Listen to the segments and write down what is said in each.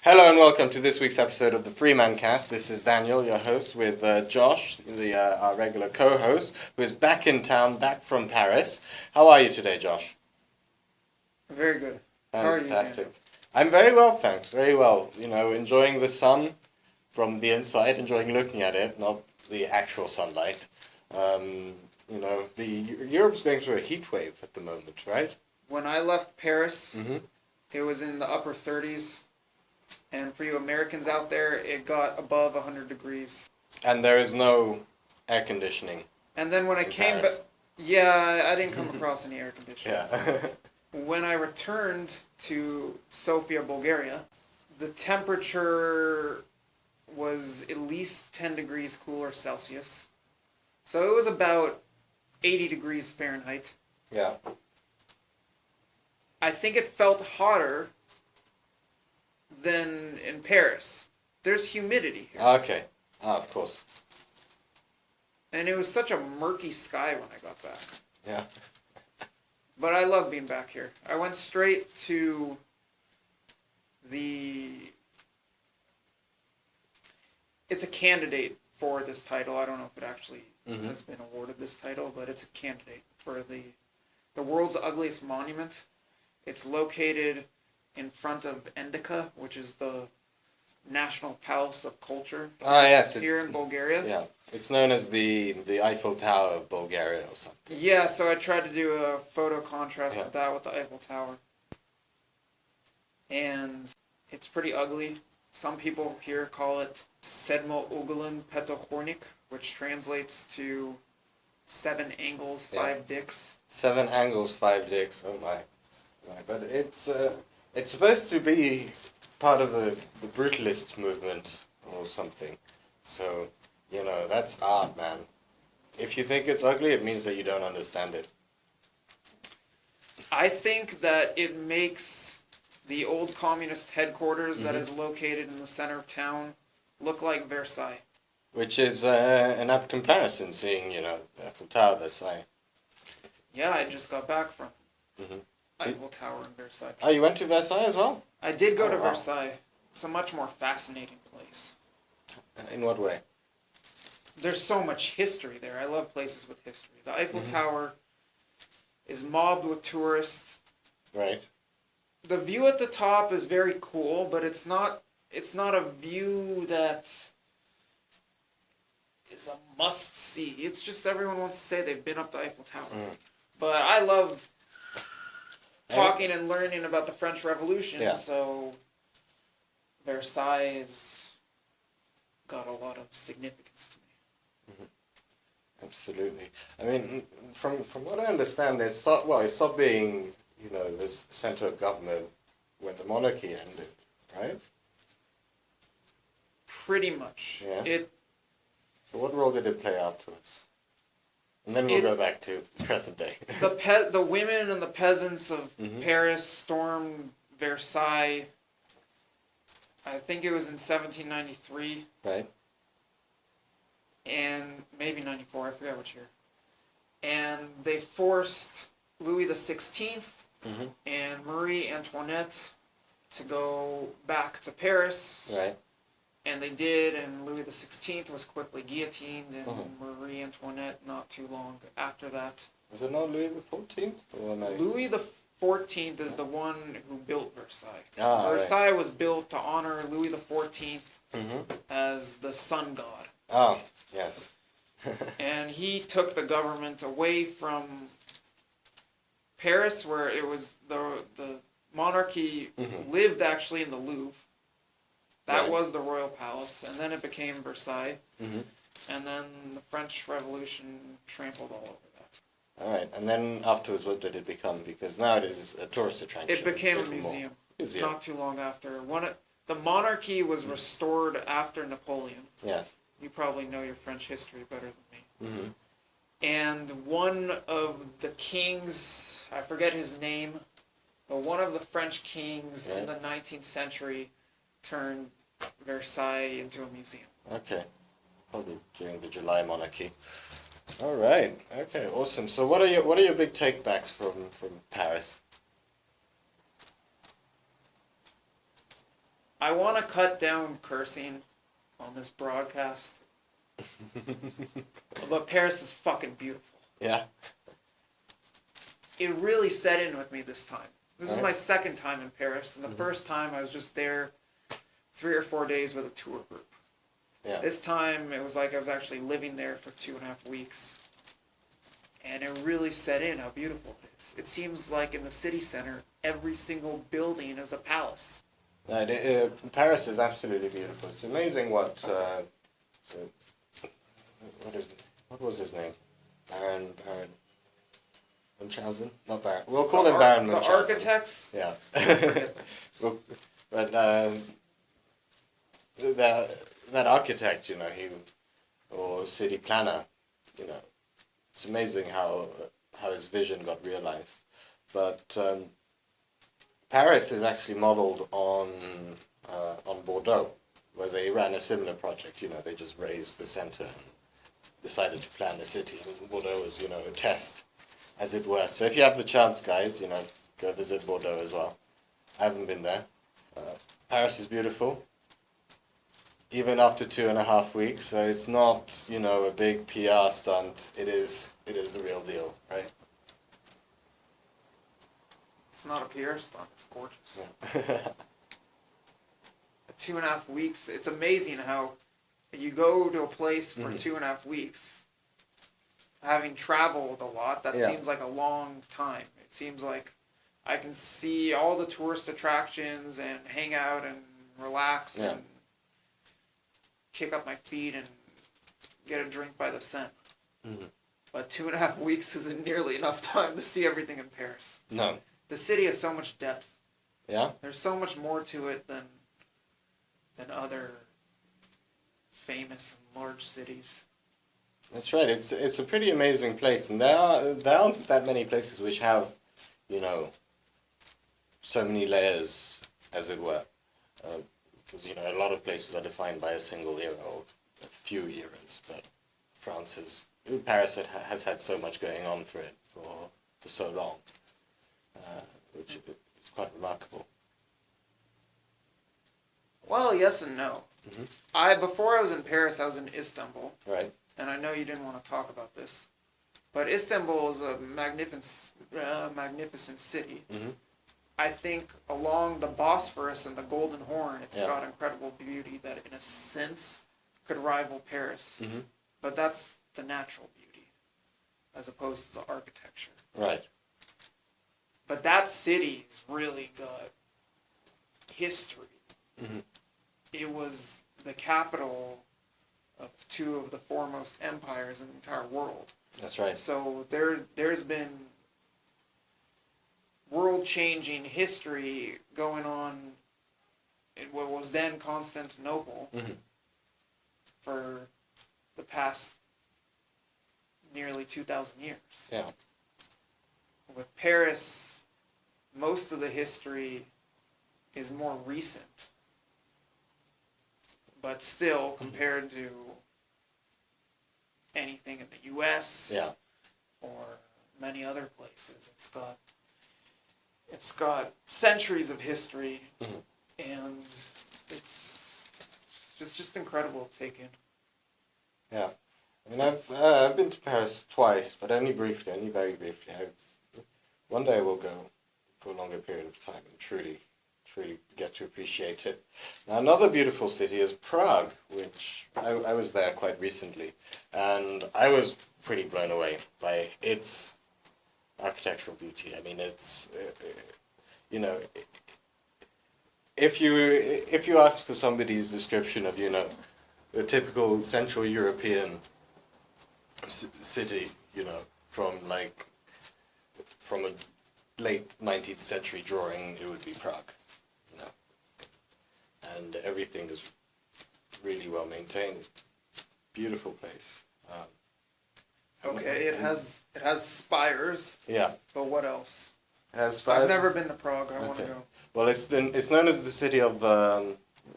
Hello and welcome to this week's episode of the FreeMan cast. This is Daniel, your host, with Josh, our regular co-host, who is back in town, back from Paris. How are you today, Josh? Very good. Fantastic. I'm very well, thanks. Very well. You know, enjoying the sun from the inside, enjoying looking at it, not the actual sunlight. You know, Europe's going through a heat wave at the moment, right? When I left Paris, it was in the upper 30s. And for you Americans out there, it got above 100 degrees. And there is no air conditioning. And then when I came back, I didn't come across any air conditioning. Yeah. When I returned to Sofia, Bulgaria, the temperature was at least 10 degrees cooler Celsius. So it was about 80 degrees Fahrenheit. Yeah. I think it felt hotter than in Paris. There's humidity here. Okay. Of course. And it was such a murky sky when I got back. Yeah. But I love being back here. I went straight to It's a candidate for this title. I don't know if it actually has been awarded this title, but it's a candidate for the world's ugliest monument. It's located in front of Endika, which is the National Palace of Culture. Yes. Here in Bulgaria. Yeah. It's known as the Eiffel Tower of Bulgaria or something. Yeah, so I tried to do a photo contrast of that with the Eiffel Tower. And it's pretty ugly. Some people here call it Sedmo Ugolin Petohornik, which translates to 7 angles, 5 dicks. 7 angles, 5 dicks. Oh my. But it's supposed to be part of the brutalist movement or something. So, you know, that's art, man. If you think it's ugly, it means that you don't understand it. I think that it makes the old communist headquarters that is located in the center of town look like Versailles. Which is an apt comparison, seeing, you know, Eiffel Tower, Versailles. Yeah, I just got back from Eiffel Tower in Versailles. Oh, you went to Versailles as well? I did go to Versailles. It's a much more fascinating place. In what way? There's so much history there. I love places with history. The Eiffel Tower is mobbed with tourists. Right. The view at the top is very cool, but it's not a view that is a must-see. It's just everyone wants to say they've been up the Eiffel Tower. But I love talking and learning about the French Revolution, so Versailles got a lot of significance to me. Absolutely. I mean, from what I understand, it stopped being, you know, this center of government when the monarchy ended, right? Pretty much. Yeah. So what role did it play afterwards? And then we'll go back to the present day. The women and the peasants of Paris stormed Versailles. I think it was in 1793. Right. And maybe 94, I forget which year. And they forced Louis XVI and Marie Antoinette to go back to Paris. Right. And they did, and Louis XVI was quickly guillotined, and Marie Antoinette not too long after that. Was it not Louis XIV? Or no? Louis XIV is the one who built Versailles. Versailles was built to honor Louis XIV as the sun god. Oh, yes. And he took the government away from Paris, where it was the monarchy lived actually in the Louvre. That was the royal palace, and then it became Versailles. And then the French Revolution trampled all over that. All right, and then afterwards, what did it become? Because now it is a tourist attraction. It became a museum. Not too long after. The monarchy was restored after Napoleon. Yes. You probably know your French history better than me. And one of the kings, I forget his name, but one of the French kings in the 19th century turned Versailles into a museum. Okay. Probably during the July monarchy. All right. Okay. Awesome. So, what are your big takebacks from Paris? I want to cut down cursing on this broadcast, but Paris is fucking beautiful. Yeah. It really set in with me this time. This is Right. my second time in Paris, and the first time I was just there 3 or 4 days with a tour group. Yeah. This time it was like I was actually living there for 2.5 weeks. And it really set in how beautiful it is. It seems like in the city center, every single building is a palace. Paris is absolutely beautiful. It's amazing what what was his name? Baron Munchausen? Not Baron. We'll call him Baron Munchausen. The architects? Yeah. Forget them. Well, but that architect, you know, or city planner, you know, it's amazing how his vision got realized. But Paris is actually modeled on Bordeaux, where they ran a similar project. You know, they just raised the center and decided to plan the city. And Bordeaux was, you know, a test, as it were. So if you have the chance, guys, you know, go visit Bordeaux as well. I haven't been there. Paris is beautiful, even after 2.5 weeks. So it's not, you know, a big PR stunt. It is the real deal, right? It's not a PR stunt. It's gorgeous. Yeah. 2.5 weeks. It's amazing how you go to a place for 2.5 weeks. Having traveled a lot, that seems like a long time. It seems like I can see all the tourist attractions and hang out and relax and kick up my feet and get a drink by the Seine. But 2.5 weeks isn't nearly enough time to see everything in Paris. No. The city has so much depth. Yeah? There's so much more to it than other famous and large cities. That's right. It's a pretty amazing place, and there aren't that many places which have, you know, so many layers, as it were. Because, you know, a lot of places are defined by a single era or a few eras, but Paris has had so much going on for it for so long, which is quite remarkable. Well, yes and no. Before I was in Paris, I was in Istanbul. Right. And I know you didn't want to talk about this, but Istanbul is a magnificent city. I think along the Bosphorus and the Golden Horn, it's got incredible beauty that, in a sense, could rival Paris. But that's the natural beauty, as opposed to the architecture. Right. But that city's really got history. It was the capital of 2 of the foremost empires in the entire world. That's right. So there's been world-changing history going on in what was then Constantinople for the past nearly 2,000 years. Yeah. With Paris, most of the history is more recent. But still, compared to anything in the U.S. or many other places, it's got centuries of history, and it's just incredible to take in. Yeah, I mean, I've been to Paris twice, but only very briefly. One day I will go for a longer period of time and truly get to appreciate it. Now, another beautiful city is Prague, which I was there quite recently, and I was pretty blown away by its architectural beauty. I mean, it's, you know, if you ask for somebody's description of, you know, the typical Central European city, you know, from a late 19th century drawing, it would be Prague. And everything is really well maintained. It's a beautiful place. Okay, it has spires. Yeah. But what else? It has spires. I've never been to Prague. I want to go. Well, it's known as the city of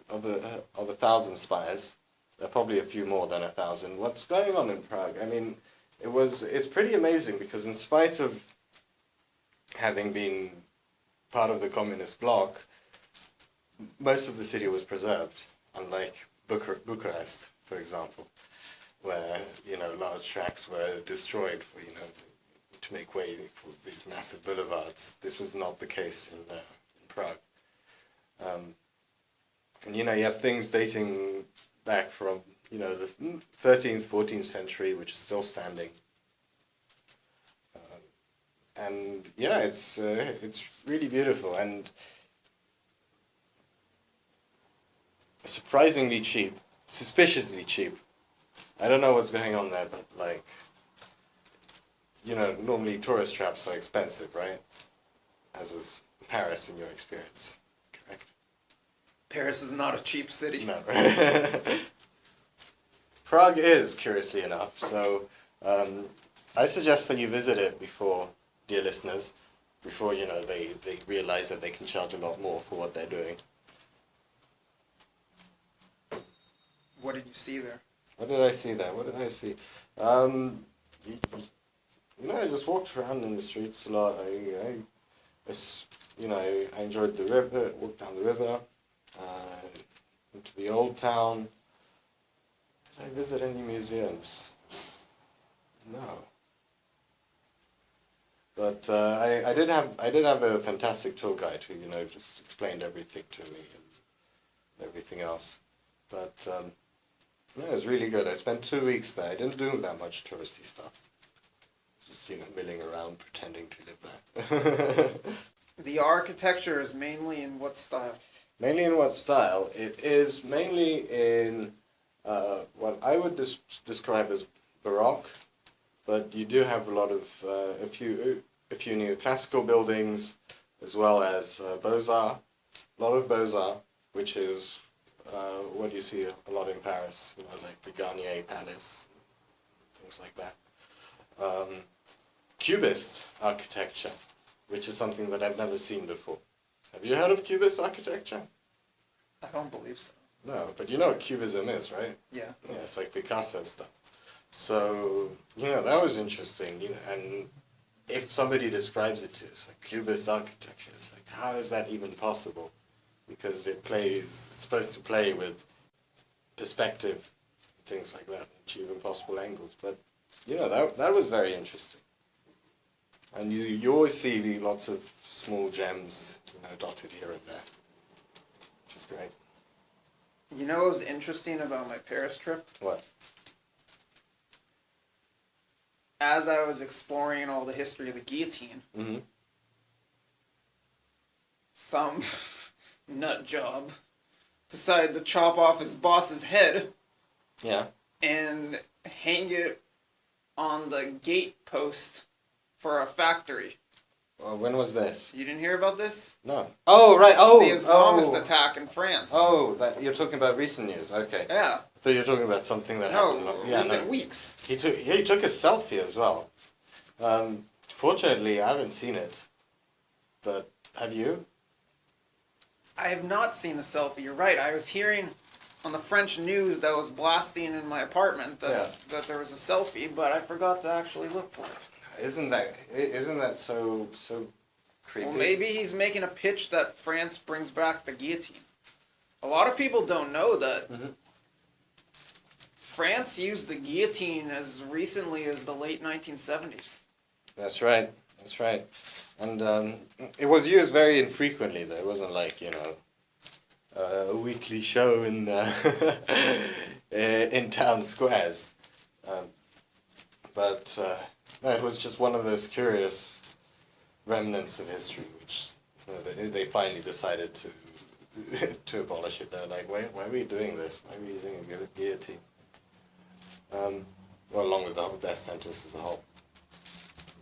1,000 spires. There are probably a few more than 1,000. What's going on in Prague? I mean, it's pretty amazing because in spite of having been part of the communist bloc, most of the city was preserved, unlike Bucharest, for example, where, you know, large tracts were destroyed for, you know, to make way for these massive boulevards. This was not the case in Prague. And, you know, you have things dating back from, you know, the 13th, 14th century, which is still standing. And yeah, it's really beautiful and surprisingly cheap, suspiciously cheap. I don't know what's going on there, but like, you know, normally tourist traps are expensive, right? As was Paris in your experience, correct? Paris is not a cheap city. No. Prague is, curiously enough, so I suggest that you visit it before, dear listeners, before, you know, they realize that they can charge a lot more for what they're doing. What did you see there? What did I see there? What did I see? You know, I just walked around in the streets a lot. You know, I enjoyed the river, walked down the river, went to the old town. Did I visit any museums? No. But I did have a fantastic tour guide who, you know, just explained everything to me and everything else. But yeah, it was really good. I spent 2 weeks there. I didn't do that much touristy stuff. Just, you know, milling around, pretending to live there. The architecture is mainly in what style? Mainly in what style? It is mainly in what I would describe as Baroque, but you do have a lot of a few neoclassical buildings, as well as Beaux-Arts. A lot of Beaux-Arts, which is what you see a lot in Paris, you know, like the Garnier Palace, things like that. Cubist architecture, which is something that I've never seen before. Have you heard of Cubist architecture? I don't believe so. No, but you know what Cubism is, right? Yeah. Yeah, it's like Picasso stuff. So, you know, that was interesting, you know, and if somebody describes it to us, like Cubist architecture, it's like, how is that even possible? Because it's supposed to play with perspective, things like that, achieve impossible angles, but, you know, that was very interesting. And you always see lots of small gems, you know, dotted here and there, which is great. You know what was interesting about my Paris trip? What? As I was exploring all the history of the guillotine, some nut job decided to chop off his boss's head. Yeah. And hang it on the gate post for a factory. Well, when was this? You didn't hear about this? No. Oh, right. Oh, the Islamist attack in France. Oh, you're talking about recent news. Okay. Yeah. I thought you were talking about something that happened. Recent weeks. He took a selfie as well. Fortunately, I haven't seen it. But have you? I have not seen the selfie. You're right. I was hearing on the French news that was blasting in my apartment that there was a selfie, but I forgot to actually look for it. Isn't that so creepy? Well, maybe he's making a pitch that France brings back the guillotine. A lot of people don't know that France used the guillotine as recently as the late 1970s. That's right. That's right. And it was used very infrequently, though. It wasn't like, you know, a weekly show in in town squares. But no, it was just one of those curious remnants of history, which, you know, they finally decided to abolish it. They're like, why are we doing this? Why are we using a guillotine? Well, along with the whole death sentence as a whole.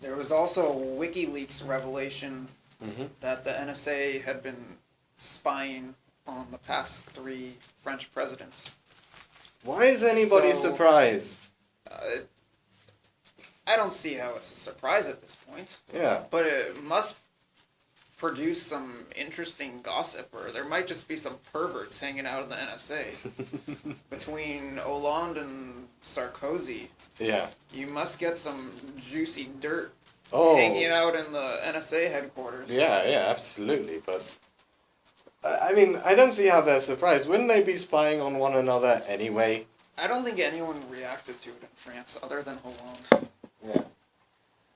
There was also a WikiLeaks revelation that the NSA had been spying on the past 3 French presidents. Why is anybody surprised? I don't see how it's a surprise at this point. Yeah. But it must produce some interesting gossip, or there might just be some perverts hanging out in the NSA. Between Hollande and Sarkozy. Yeah. You must get some juicy dirt hanging out in the NSA headquarters. Yeah, absolutely. But I mean, I don't see how they're surprised. Wouldn't they be spying on one another anyway? I don't think anyone reacted to it in France other than Hollande. Yeah.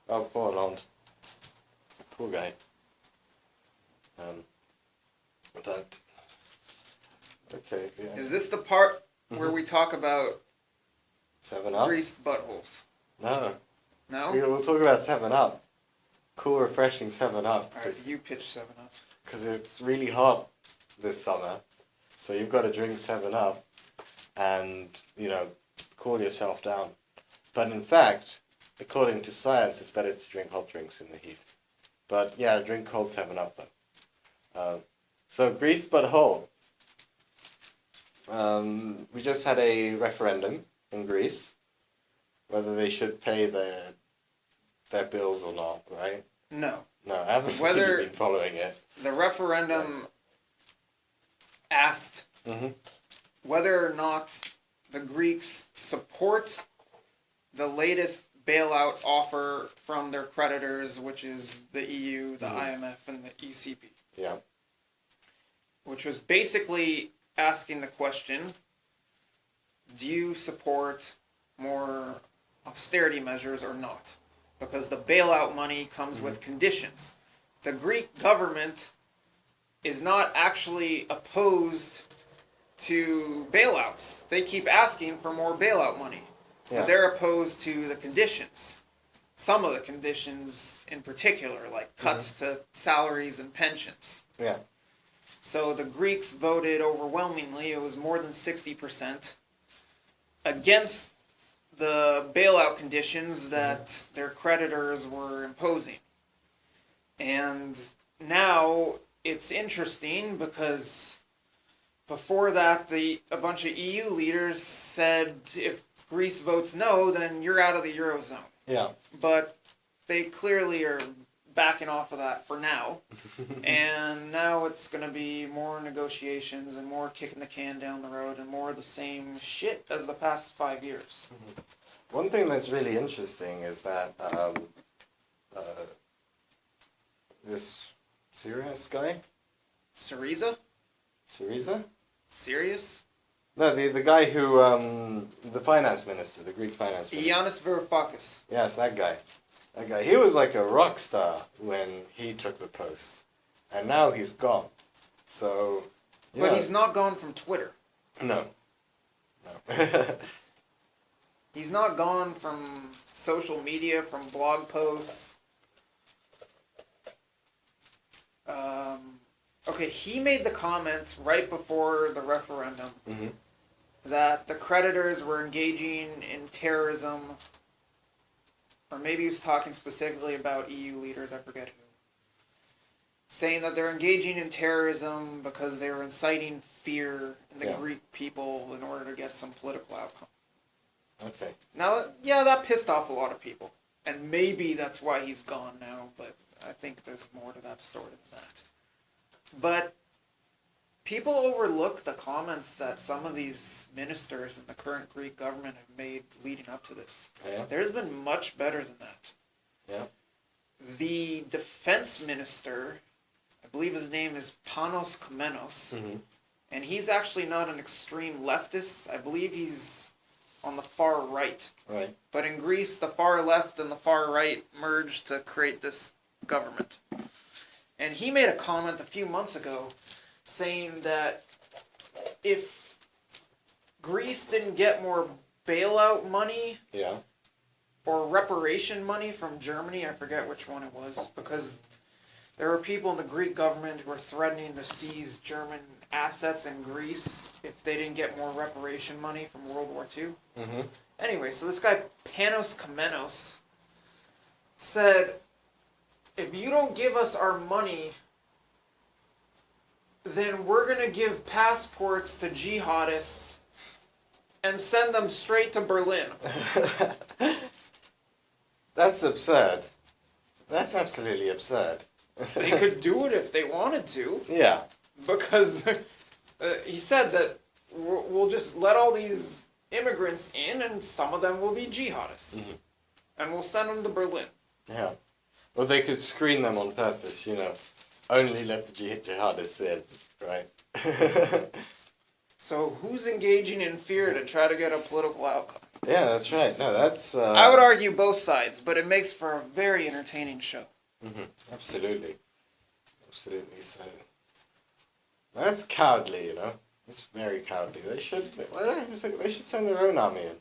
Oh, poor Hollande. Poor guy. But okay. Yeah. Is this the part where we talk about 7-Up? greased buttholes? No. No? We'll talk about 7-Up. Cool, refreshing 7-Up. Alright, you pitch 7-Up. Because it's really hot this summer. So you've got to drink 7-Up and, you know, cool yourself down. But in fact, according to science, it's better to drink hot drinks in the heat. But yeah, drink cold 7-Up though. So greased but whole. We just had a referendum in Greece whether they should pay their bills or not, right? No. No, I haven't really been following it. The referendum asked whether or not the Greeks support the latest bailout offer from their creditors, which is the EU, the IMF, and the ECB. Yeah. Which was basically asking the question, do you support more austerity measures or not? Because the bailout money comes with conditions. The Greek government is not actually opposed to bailouts. They keep asking for more bailout money. Yeah. But they're opposed to the conditions. Some of the conditions in particular, like cuts to salaries and pensions. Yeah. So the Greeks voted overwhelmingly, it was more than 60%, against the bailout conditions that their creditors were imposing. And now it's interesting because before that, a bunch of EU leaders said if Greece votes no, then you're out of the Eurozone. Yeah. But they clearly are backing off of that for now. And now it's going to be more negotiations and more kicking the can down the road and more of the same shit as the past 5 years. One thing that's really interesting is that this Syria's guy? Syriza? Syriza? Serious? No, the guy who, the finance minister, the Greek finance minister. Giannis Varoufakis. Yes, that guy. That guy. He was like a rock star when he took the post. And now he's gone. So, But he's not gone from Twitter. No. No. He's not gone from social media, from blog posts. Okay, he made the comment right before the referendum that the creditors were engaging in terrorism, or maybe he was talking specifically about EU leaders, I forget who, saying that they're engaging in terrorism because they were inciting fear in the Greek people in order to get some political outcome. Okay. Now, yeah, that pissed off a lot of people. And maybe that's why he's gone now, but I think there's more to that story than that. But people overlook the comments that some of these ministers in the current Greek government have made leading up to this. Yeah. There's been much better than that. Yeah. The defense minister, I believe his name is Panos Kamenos, and he's actually not an extreme leftist. I believe he's on the far right. Right. But in Greece, the far left and the far right merged to create this government. And he made a comment a few months ago saying that if Greece didn't get more bailout money or reparation money from Germany, I forget which one it was, because there were people in the Greek government who were threatening to seize German assets in Greece if they didn't get more reparation money from World War II. Anyway, so this guy, Panos Kamenos, said, if you don't give us our money, then we're going to give passports to jihadists and send them straight to Berlin. That's absurd. That's absolutely absurd. They could do it if they wanted to. Yeah. Because he said that we'll just let all these immigrants in and some of them will be jihadists. And we'll send them to Berlin. Yeah. Or they could screen them on purpose, you know. Only let the jihadists in. Right. So who's engaging in fear to try to get a political outcome? Yeah, that's right. No, that's. I would argue both sides, but it makes for a very entertaining show. Absolutely. Absolutely. So that's cowardly, you know. It's very cowardly. They should. Well, they should send their own army in.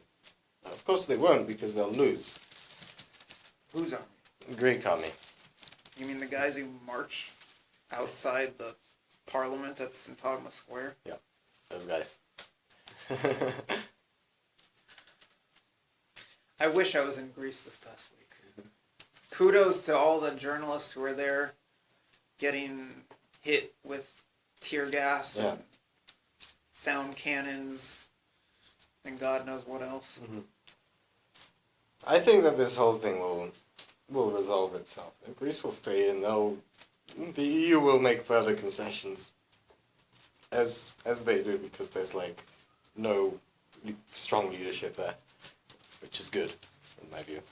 Of course they won't because they'll lose. Whose army? Greek army. You mean the guys who march outside the parliament at Syntagma Square? Yeah, those guys. I wish I was in Greece this past week. Kudos to all the journalists who were there getting hit with tear gas and sound cannons and God knows what else. I think that this whole thing will resolve itself. If Greece will stay in, the EU will make further concessions, as they do, because there's like no strong leadership there, which is good in my view.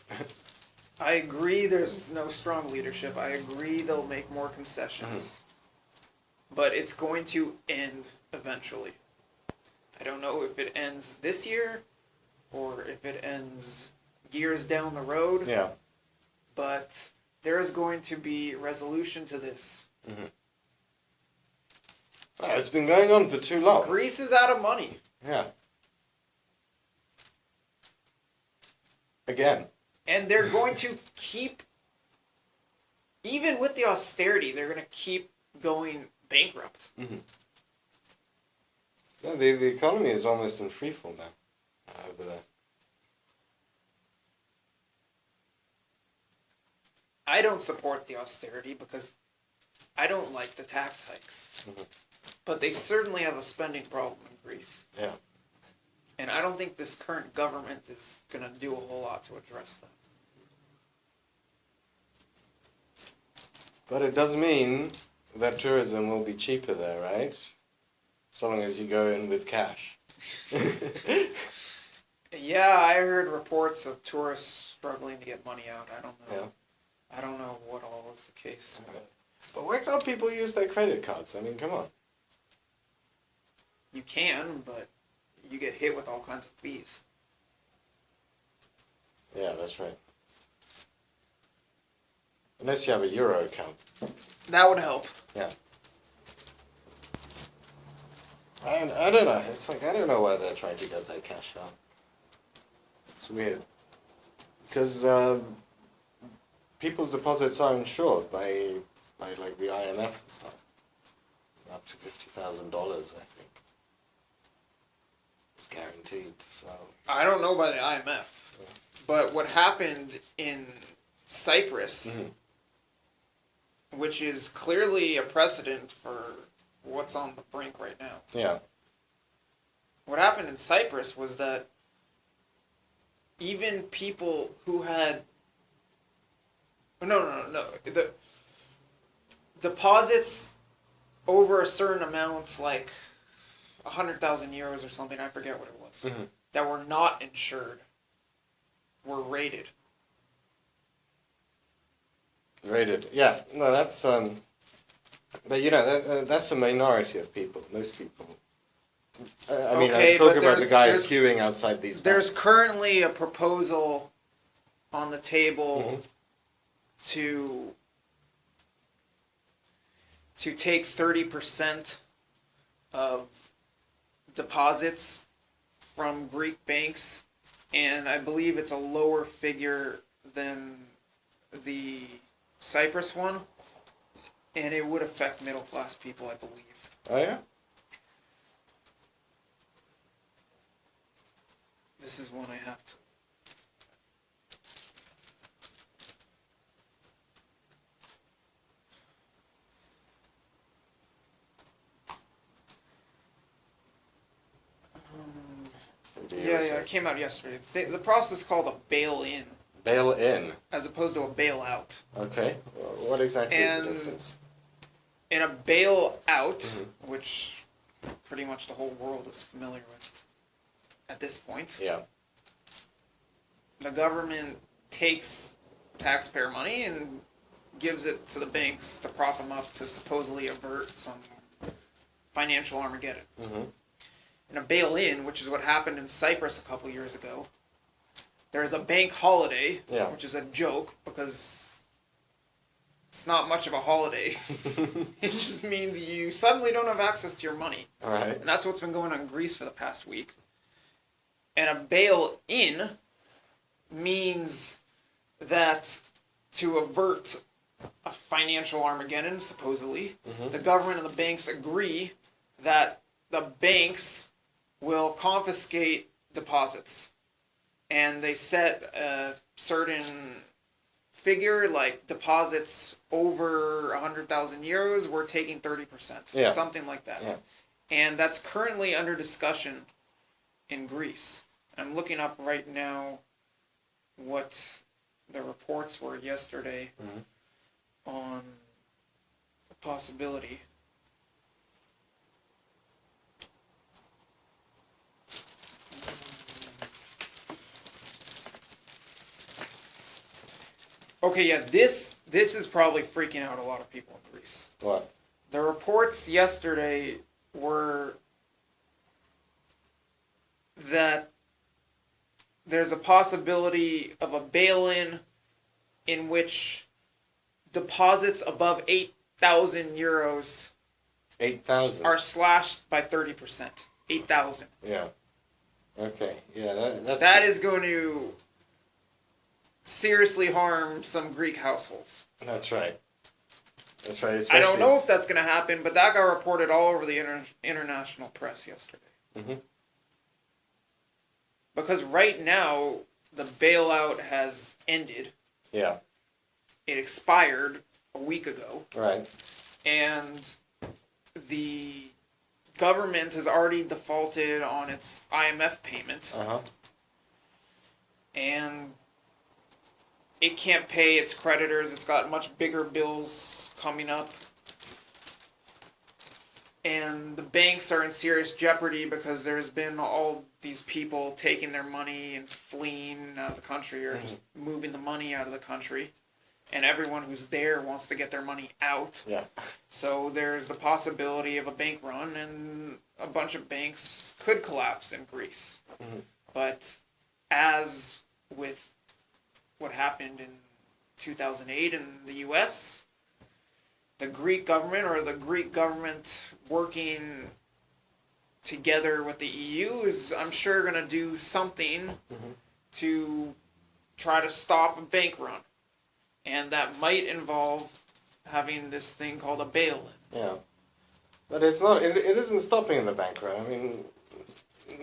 I agree there's no strong leadership. I agree they'll make more concessions. But it's going to end eventually. I don't know if it ends this year or if it ends years down the road. Yeah. But there is going to be resolution to this. It's been going on for too long. Greece is out of money. Yeah. Again. And they're going to keep, even with the austerity, they're going to keep going bankrupt. Yeah, the economy is almost in freefall now over there. I don't support the austerity because I don't like the tax hikes. But they certainly have a spending problem in Greece. Yeah. And I don't think this current government is going to do a whole lot to address that. But it does mean that tourism will be cheaper there, right? So long as you go in with cash. Yeah, I heard reports of tourists struggling to get money out. I don't know. Yeah. I don't know what all is the case. But why can't people use their credit cards? I mean, come on. You can, but you get hit with all kinds of fees. Yeah, that's right. Unless you have a Euro account. That would help. Yeah. I don't know. It's like, I don't know why they're trying to get that cash out. It's weird. Because people's deposits are insured by like the IMF and stuff. Up to $50,000, I think. It's guaranteed, so... I don't know by the IMF, but what happened in Cyprus, which is clearly a precedent for what's on the brink right now. Yeah. What happened in Cyprus was that even people who had... No. The deposits over a certain amount, like 100,000 euros or something, I forget what it was, that were not insured, were raided. Rated. Yeah. No, that's... But, you know, that's a minority of people. Most people... I mean, Okay, I'm talking but about the guys queuing outside these There's banks. currently a proposal on the table to take 30% of deposits from Greek banks, and I believe it's a lower figure than the Cyprus one, and it would affect middle class people, I believe. Oh, yeah? This is one I have to. Yeah, it came out yesterday. The process is called a bail-in. Bail-in? As opposed to a bailout. Okay. What exactly is the difference? In a bailout, which pretty much the whole world is familiar with at this point, Yeah. the government takes taxpayer money and gives it to the banks to prop them up to supposedly avert some financial Armageddon. Mm-hmm. And a bail-in, which is what happened in Cyprus a couple years ago, there's a bank holiday, which is a joke because it's not much of a holiday. It just means you suddenly don't have access to your money. All right. And that's what's been going on in Greece for the past week. And a bail-in means that to avert a financial Armageddon, supposedly, the government and the banks agree that the banks will confiscate deposits. And they set a certain figure, like deposits over 100,000 euros, we're taking 30%. Something like that. Yeah. And that's currently under discussion in Greece. I'm looking up right now what the reports were yesterday on the possibility. Okay, yeah, this is probably freaking out a lot of people in Greece. What? The reports yesterday were that there's a possibility of a bail-in in which deposits above 8,000 euros 8,000 are slashed by 30%. 8,000. Yeah. Okay. Yeah, that is going to seriously harm some Greek households. That's right. That's right. I don't know if that's going to happen, but that got reported all over the international press yesterday. Mm-hmm. Because right now, the bailout has ended. Yeah. It expired a week ago. Right. And the government has already defaulted on its IMF payment. Uh-huh. And it can't pay its creditors. It's got much bigger bills coming up. And the banks are in serious jeopardy because there's been all these people taking their money and fleeing out of the country or just moving the money out of the country. And everyone who's there wants to get their money out. Yeah. So there's the possibility of a bank run and a bunch of banks could collapse in Greece. Mm-hmm. But as with what happened in 2008 in the U.S., the Greek government working together with the EU is, I'm sure, going to do something to try to stop a bank run. And that might involve having this thing called a bail-in. Yeah. But it's not, it isn't stopping the bank run. I mean,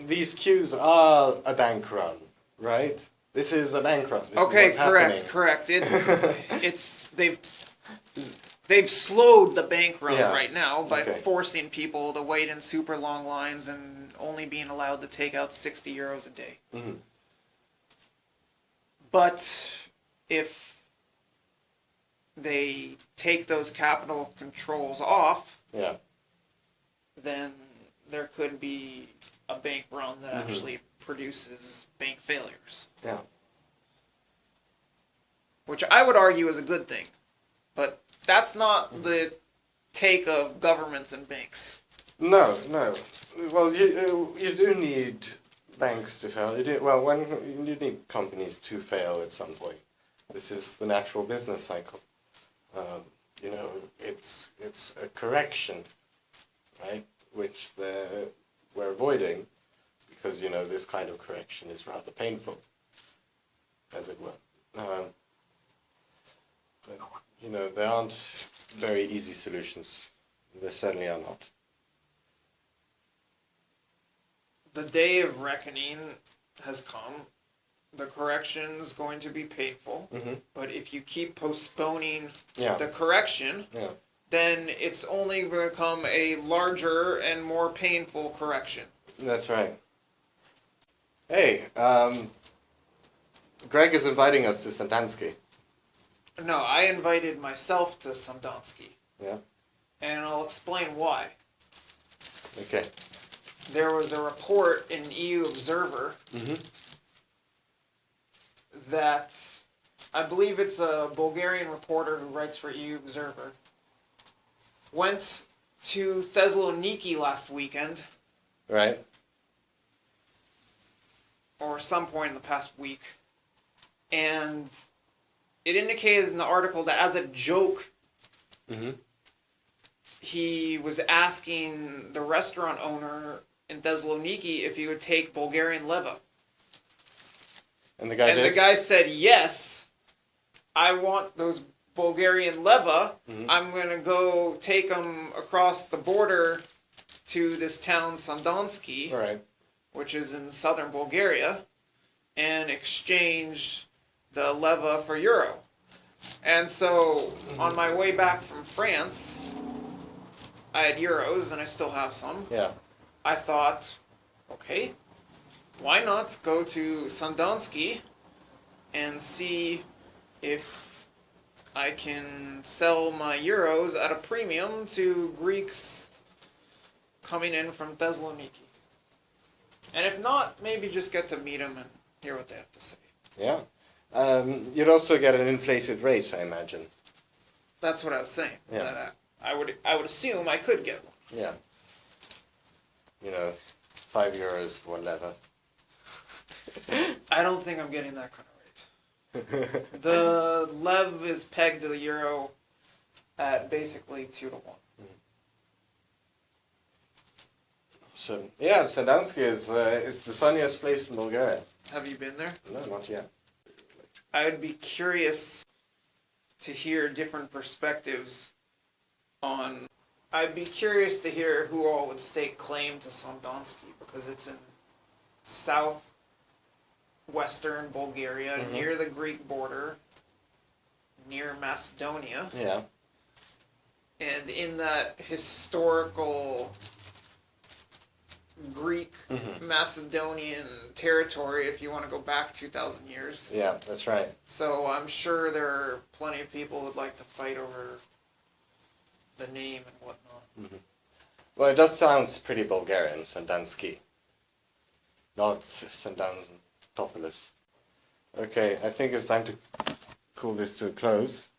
these queues are a bank run, right? This is a bank run. This is what's happening. Correct. They've slowed the bank run right now by forcing people to wait in super long lines and only being allowed to take out 60 euros a day. Mm-hmm. But if they take those capital controls off, then there could be a bank run that actually produces bank failures. Yeah. Which I would argue is a good thing. But that's not the take of governments and banks. No. Well, you do need banks to fail. You need companies to fail at some point. This is the natural business cycle. It's a correction, right? Which we're avoiding because, this kind of correction is rather painful, as it were. But, there aren't very easy solutions. There certainly are not. The day of reckoning has come. The correction is going to be painful. But if you keep postponing the correction, then it's only going to become a larger and more painful correction. That's right. Hey, Greg is inviting us to Sandansky. No, I invited myself to Sandansky. Yeah. And I'll explain why. Okay. There was a report in EU Observer that I believe it's a Bulgarian reporter who writes for EU Observer, went to Thessaloniki last weekend, Right. or some point in the past week, and it indicated in the article that as a joke, Mm-hmm. he was asking the restaurant owner in Thessaloniki if he would take Bulgarian leva. And the guy And did? the guy said, yes, I want those Bulgarian leva. Mhm. I'm going to go take them across the border to this town, Sandanski, Right. which is in southern Bulgaria, and exchange the leva for euro. And so, on my way back from France, I had euros, and I still have some. Yeah. I thought, okay, why not go to Sandanski and see if I can sell my euros at a premium to Greeks coming in from Thessaloniki. And if not, maybe just get to meet them and hear what they have to say. Yeah. You'd also get an inflated rate, I imagine. That's what I was saying. Yeah. That I would assume I could get one. Yeah. 5 euros for leather. I don't think I'm getting that kind of rate. The lev is pegged to the euro at basically 2 to 1. So, yeah, Sandanski is the sunniest place in Bulgaria. Have you been there? No, not yet. I would be curious to hear different perspectives on. I'd be curious to hear who all would stake claim to Sandanski, because it's in southwestern Bulgaria, near the Greek border, near Macedonia, Yeah. and in that historical Greek Macedonian territory, if you want to go back 2,000 years. Yeah, that's right. So I'm sure there are plenty of people who would like to fight over the name and whatnot. Well, it does sound pretty Bulgarian, Sandanski. Not Sandantopolis. Okay, I think it's time to call this to a close.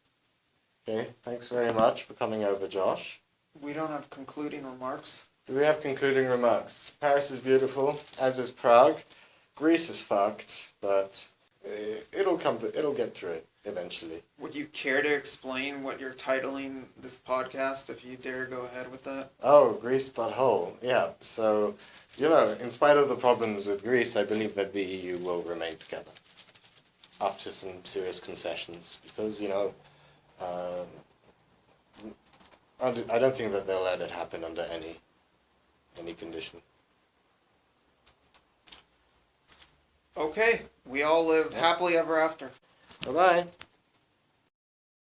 Okay, thanks very much for coming over, Josh. We don't have concluding remarks. Do we have concluding remarks? Paris is beautiful, as is Prague. Greece is fucked, but it'll get through it eventually. Would you care to explain what you're titling this podcast, if you dare go ahead with that? Oh, Greece butthole. Yeah, so, in spite of the problems with Greece, I believe that the EU will remain together. After some serious concessions, because, I don't think that they'll let it happen under any condition. Okay, we all live happily ever after. Bye-bye.